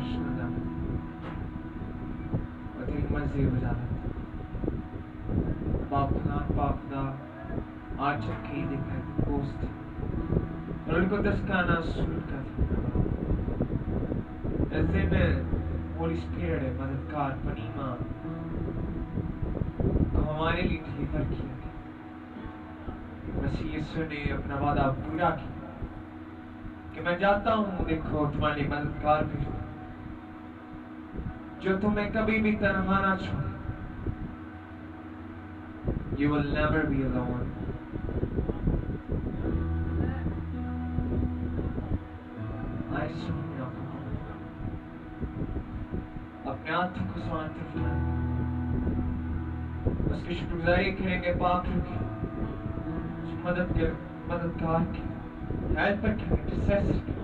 अर्श में जाना और तेरी मर्जी बजाना पापना आज की दिखाई थी पोस्ट और उनको दस्ताना सूट का ऐसे में होली स्पिरिट है मददगार पनीमा हमारे लिए डिलीवर किया मसीह यीशु ने अपना वादा पूरा किया कि मैं जाता हूँ देखो तुम्हारे मददगार भेजूंगा जो तुम्हें कभी भी तन्हा ना छोड़े You will never be alone. I surrender अपने हाथों को शांत रखना उसकी शुक्रगुजारी करेंगे पाक रखें मददगार की हेल्पर की इंटरसेसर की